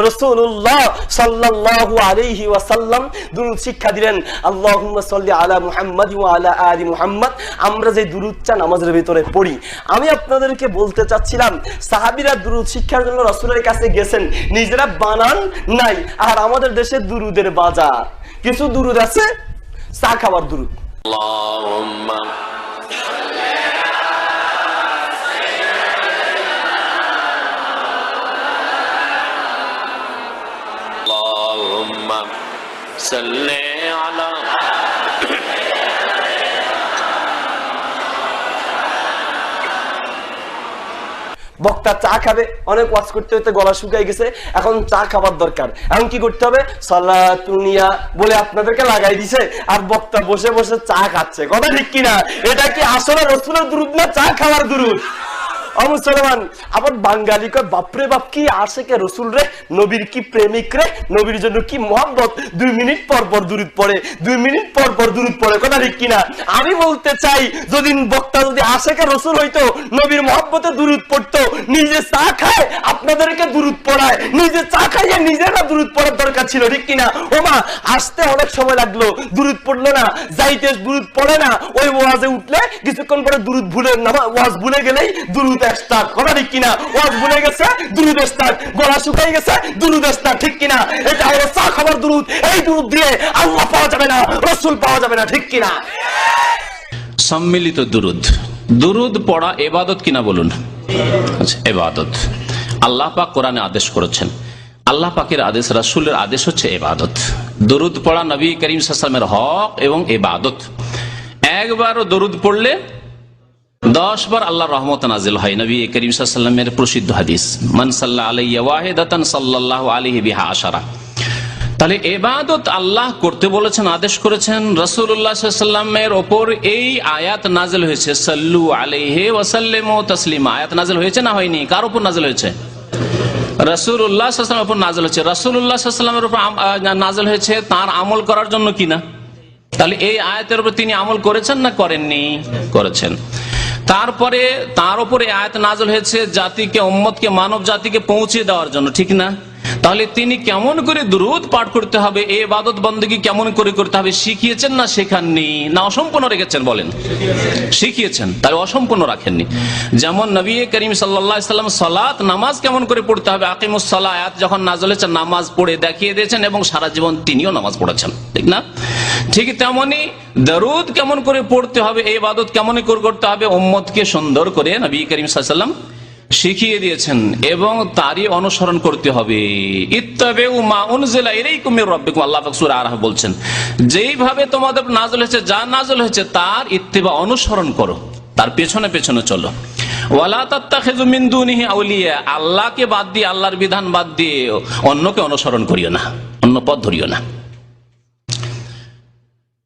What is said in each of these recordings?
রাসূলুল্লাহ সাল্লাল্লাহু আলাইহি ওয়াসাল্লাম দুরূদ শিক্ষা দিলেন, আল্লাহুম্মা সাল্লি আলা মুহাম্মাদ ওয়া আলা আলি মুহাম্মাদ। আমরা যে দুরূদটা নামাজের ভিতরে পড়ি, আমি আপনাদেরকে বলতে চাচ্ছিলাম সাহাবীরা দুরূদ শিক্ষার জন্য রাসূলের কাছে গেছেন, নিজেরা বানান নাই। আর আমাদের দেশে দুরূদের বাজার। কিছু দুরূদ আছে চা খাবার দুরূদ। আল্লাহুম্মা সাল্লি আলা বক্তা চা খাবে, অনেক ওয়াজ করতে হতে গলা শুকিয়ে গেছে, এখন চা খাবার দরকার। এখন কি করতে হবে? সালাতুনিয়া বলে আপনাদেরকে লাগাই দিছে, আর বক্তা বসে বসে চা খাচ্ছে। কথা ঠিক কিনা? এটা কি আসলে রাসূলের দুরূদ না চা খাওয়ার দুরূদ? মুসলমান আবার বাঙালি কয় বাপরে বাপ কি আশেকে রসুল রে, নবীর কি প্রেমিক রে, নবীর জন্য কি মহব্বত, 2 মিনিট পর পর দুরূদ পড়ে, 2 মিনিট পর পর দুরূদ পড়ে। কথা ঠিক কিনা? আমি বলতে চাই, যদি বক্তা যদি আশেকে রসুল হইতো, নবীর মহব্বতে দুরূদ পড়তো, নিজে চা খায় আপনাদেরকে দুরূদ পড়ায়, নিজে চা খাইয়ে নিজেরা দুরূদ পড়ার দরকার ছিল। ঠিক কিনা? ওমা আসতে অনেক সময় লাগলো, দুরূদ পড়লো না, যাইতে দুরূদ পড়ে না, ওই ওয়াজে উঠলে কিছুক্ষণ পরে দুরূদ ভুলে না, ওয়াজ ভুলে গেলেই দুরূদ স্টার্ট। কথা ঠিক কিনা? ওয়াজ ভুলে গেছে দুরূদ স্টার্ট, গলা শুকিয়ে গেছে দুরূদ স্টার্ট। ঠিক কিনা? এটা হলো চা খাবার দুরূদ। এই দুরূদ দিয়ে আল্লাহ পাওয়া যাবে না, রাসূল পাওয়া যাবে না। ঠিক কিনা? সম্মিলিত দুরূদ, দুরূদ পড়া ইবাদত কিনা বলুন? আচ্ছা, ইবাদত। আল্লাহ পাক কোরআনে আদেশ করেছেন, আল্লাহ পাকের আদেশ, রাসূলের আদেশ হচ্ছে ইবাদত। দুরূদ পড়া নবী করিম সাল্লাল্লাহু আলাইহি ওয়াসাল্লামের হক এবং ইবাদত। একবারও দরুদ পড়লে 10 বার আল্লাহর রহমত নাজিল হয়। নবী করিম সাল্লাল্লাহু আলাইহি ওয়াসাল্লামের প্রসিদ্ধ হাদিস, মান সাল্লা আলাইয়া ওয়াহিদাতান সাল্লাল্লাহু আলাইহি বিহা আশারা। তাহলে ইবাদত আল্লাহ করতে বলেছেন, আদেশ করেছেন। রাসূলুল্লাহ সাল্লাল্লাহু আলাইহি ওয়াসাল্লামের উপর এই আয়াত নাজিল হয়েছে, সাল্লু আলাইহি ওয়া সাল্লিমু তাসলিমা। আয়াত নাজিল হয়েছে না হয়নি? কার উপর নাজিল হয়েছে? রাসূলুল্লাহ সাল্লাল্লাহু আলাইহি ওয়াসাল্লামের উপর নাজিল হয়েছে। রাসূলুল্লাহ সাল্লাল্লাহু আলাইহি ওয়াসাল্লামের উপর নাজিল হয়েছে তার আমল করার জন্য কিনা? তাহলে এই আয়াতের উপর তিনি আমল করেছেন না করেননি? করেছেন। তারপরে তার উপরে আয়াত নাযিল হয়েছে জাতিকে, উম্মতকে, মানব জাতিকে পৌঁছে দেওয়ার জন্য, ঠিক না? তাহলে তিনি কেমন করে দুরূদ পাঠ করতে হবে, এই ইবাদত বন্দেগী কেমন করে করতে হবে শিখিয়েছেন না শেখাননি? না অসম্পূর্ণ রেখেছেন? বলেন। শিখিয়েছেন, তাহলে অসম্পূর্ণ রাখেননি। যেমন নবী করিম সাল্লাল্লাহু আলাইহি ওয়াসাল্লাম সালাত, নামাজ কেমন করে পড়তে হবে, আকিমুস সালাহ আয়াত যখন নাযিল হয়েছে নামাজ পড়ে দেখিয়ে দিয়েছেন এবং সারা জীবন তিনিও নামাজ পড়েছেন, ঠিক না? ঠিক তেমনি দরুদ কেমন করে পড়তে হবে, এই ইবাদত কেমন করে করতে হবে উম্মতকে সুন্দর করে নবী করিম সাল্লাল্লাহু আলাইহি ওয়াসাল্লাম শিখিয়ে দিয়েছেন এবং তারই অনুসরণ করতে হবে। ইত্তাবিউ মা উনজিলা ইলাইকুম মির রাব্বিকুম, আল্লাহ পাক সূরা আরাফ বলছেন, যেইভাবে তোমাদের নাযিল হয়েছে, যা নাযিল হয়েছে তার ইত্তিবা, অনুসরণ করো, তার পেছনে পেছনে চলো। ওয়ালা তাত্তাখিযু মিন দুনিহি আউলিয়া, আল্লাহকে বাদ দিয়ে, আল্লাহর বিধান বাদ দিয়ে অন্যকে অনুসরণ করিও না, অন্য পথ ধরিও না।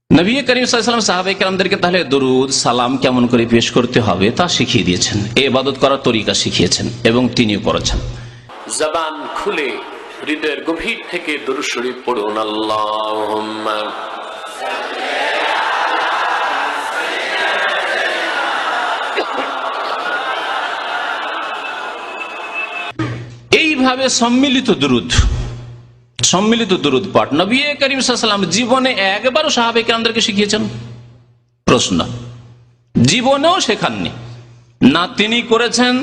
নবী করিম সাল্লাল্লাহু আলাইহি ওয়াসাল্লাম সাহাবায়ে কেরামদেরকে তাহলে দরুদ সালাম কেমন করে পেশ করতে হবে তা শিখিয়ে দিয়েছেন, এই ইবাদত করার তরিকা শিখিয়েছেন এবং তিনিও করেছেন। জবান খুলে হৃদয়ের গভীর থেকে দরুদ শরীফ পড়ুন। আল্লাহুম্মা এইভাবে সম্মিলিত দুরূদ, সম্মিলিত দুরূদ পাঠ নবী করিম সাল্লাল্লাহু আলাইহি ওয়াসাল্লাম জীবনে একবারও সাহাবায়ে কেরামদেরকে শিখিয়েছেন? প্রশ্ন। জীবনেও শেখাননি না। তিনি করেছেন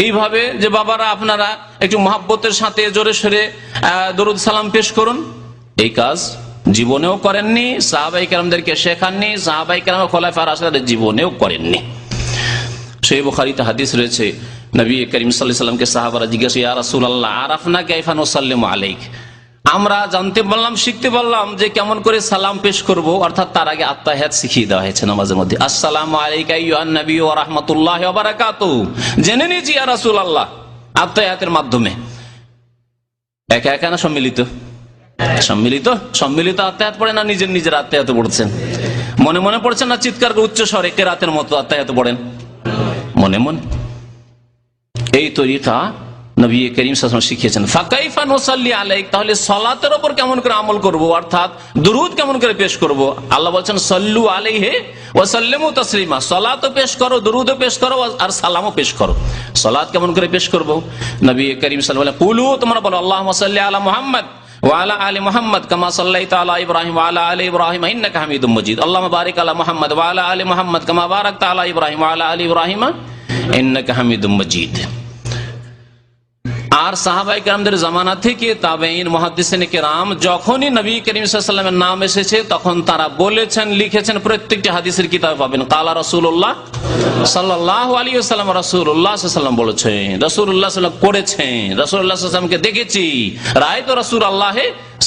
এইভাবে যে বাবারা আপনারা একটু মহব্বতের সাথে জোরে সোরে দরুদ সালাম পেশ করুন, এই কাজ জীবনেও করেননি, সাহাবায়ে কেরামদেরকে শেখাননি, সাহাবায়ে কেরাম খোলাফায়ে রাশিদিন জীবনেও করেননি। সহিহ বুখারীতে হাদিস রয়েছে, নবী করিম সাল্লাল্লাহু আলাইহি ওয়াসাল্লামকে সাহাবারা জিজ্ঞাসা, ইয়া রাসূলুল্লাহ আরাফনা কাইফা নুসাল্লিমু আলাইক, আমরা জানতে পারলাম, শিখতে পারলাম যে কেমন করে সালাম পেশ করব, অর্থাৎ তার আগে আত্তাহিয়াত শিখিয়ে দেওয়া হয়েছে নামাজের মধ্যে। আসসালামু আলাইকা আইয়ুহান নবী ওয়া রাহমাতুল্লাহি ওয়া বারাকাতুহু, জেনে নিয়েছি ইয়া রাসূলুল্লাহ আত্তাহিয়াতের মাধ্যমে। একা একা না সম্মিলিত? সম্মিলিত। সম্মিলিত আত্তাহিয়াত পড়েন না নিজের নিজের আত্তাহিয়াত পড়ছেন? মনে মনে পড়ছেন না চিৎকার করে উচ্চ স্বরে কেরাতের মতো আত্তাহিয়াত পড়েন মনে মনে? এই তরিকা নবী করিম সাল্লাল্লাহু আলাইহি ওয়াসাল্লাম শিখিয়েছেন। ফাকাইফা নুসাল্লি আলাইক, তাহলে সালাতের উপর কেমন করে আমল করব, অর্থাৎ দুরূদ কেমন করে পেশ করব? আল্লাহ বলছেন সাল্লু আলাইহি ওয়া সাল্লিমু তাসলিমা, সালাতও পেশ করো, দুরুদও পেশ করো, আর সালামও পেশ করো। সালাত কেমন করে পেশ করব? নবী করিম সাল্লাল্লাহু আলাইহি ওয়াসাল্লাম কুলু, তোমরা বলো আল্লাহুম্মা সাল্লি আলা মুহাম্মদ ওয়া আলা আলি মুহাম্মদ কামা সাল্লাইতা আলা ইব্রাহিম ওয়া আলা আলি ইব্রাহিম ইন্নাকা হামিদুম মাজিদ। আল্লাহুম্মা বারিক আলা মুহাম্মদ ওয়া আলা আলি মুহাম্মদ কামা বারাকতা আলা ইব্রাহিম ওয়া আলা আলি ইব্রাহিম ইন্নাকা হামিদুম মাজিদ। আর সাহাবায়ে কেরামদের জামানা থেকে তাবেঈন, মুহাদ্দিসিনে কেরাম যখনই নবী করিম সাল্লাল্লাহু আলাইহি ওয়াসাল্লামের নাম এসেছে তখন তারা বলেছেন, লিখেছেন, প্রত্যেকটি হাদিসের কিতাবে পাবেন কালা রাসূলুল্লাহ সাল্লাল্লাহু আলাইহি ওয়াসাল্লাম, রাসূলুল্লাহ সাল্লাল্লাহু আলাইহি ওয়াসাল্লাম বলেছেন, রাসূলুল্লাহ সাল্লাল্লাহু আলাইহি ওয়াসাল্লাম করেছেন, রাসূলুল্লাহ সাল্লাল্লাহু আলাইহি ওয়াসাল্লামকে দেখেছি, রাআইতু রাসূলুল্লাহ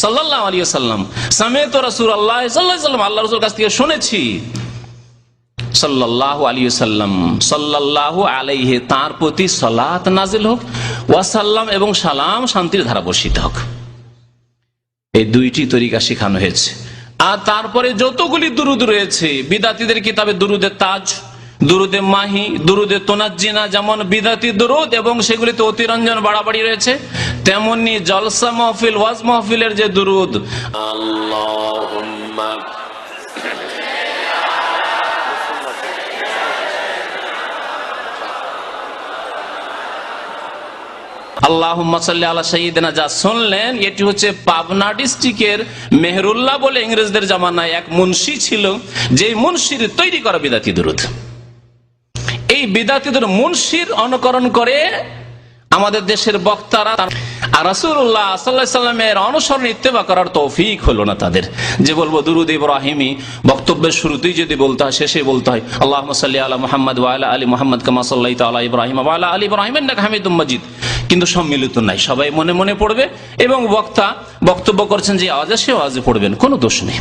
সাল্লাল্লাহু আলাইহি ওয়াসাল্লাম, সামি'তু রাসূলুল্লাহ সাল্লাল্লাহু আলাইহি ওয়াসাল্লাম, আল্লাহর রাসূলের কাছ থেকে শুনেছি। সাল্লাল্লাহু আলাইহি ওয়াসাল্লাম, সাল্লাল্লাহু আলাইহি, তার প্রতি সালাত নাজিল হোক, ওয়াসাল্লাম এবং সালাম, শান্তির ধারা বর্ষিত হোক। এই দুইটি তরিকা শেখানো হয়েছে। আর তারপরে যতগুলি দুরুদ রয়েছে, বিদাতীদের কিতাবে দুরুদে তাজ, দুরুদে মাহি, দুরুদে তোনাজ্জিনা, যেমন বিদাতি দুরুদ এবং সেগুলিতে অতিরঞ্জন বাড়াবাড়ি রয়েছে, তেমনি জলসা মাহফিল, ওয়াজ মাহফিলের যে দুরুদ, আল্লাহুম্মা আল্লাহুম্মা সাল্লি আলা সাইয়্যিদিনা, যা শুনলেন এটি হচ্ছে পাবনা ডিস্ট্রিক্টের মেহরুল্লাহ বলে ইংরেজদের জামানায় এক মুন্সি ছিল, যে মুন্সির তৈরি করা বিদাতি দুরুদ। এই বিদাতি দুরুদ মুন্সির অনুকরণ করে আমাদের দেশের বক্তারা আর রাসূলুল্লাহ সাল্লাল্লাহু আলাইহি ওয়াসাল্লামের অনুসরণ ইত্তেবা করার তৌফিক হলো না তাদের। যে বলবো দুরুদ ইব্রাহিমি, বক্তব্যের শুরুতেই যদি বলতে হয়, শেষে বলতে হয় আল্লাহুম্মা সাল্লি আলা মুহাম্মদ ওয়া আলা আলি মুহাম্মদ কামা সাল্লাইতা আলা ইব্রাহিম ওয়া আলা আলি ইব্রাহিম ইন্নাকা হামিদুম মাজিদ, কিন্তু সম্মিলিত নাই, সবাই মনে মনে পড়বে এবং বক্তা বক্তব্য করছেন যে আওয়াজে সে আওয়াজে পড়বেন, কোনো দোষ নেই।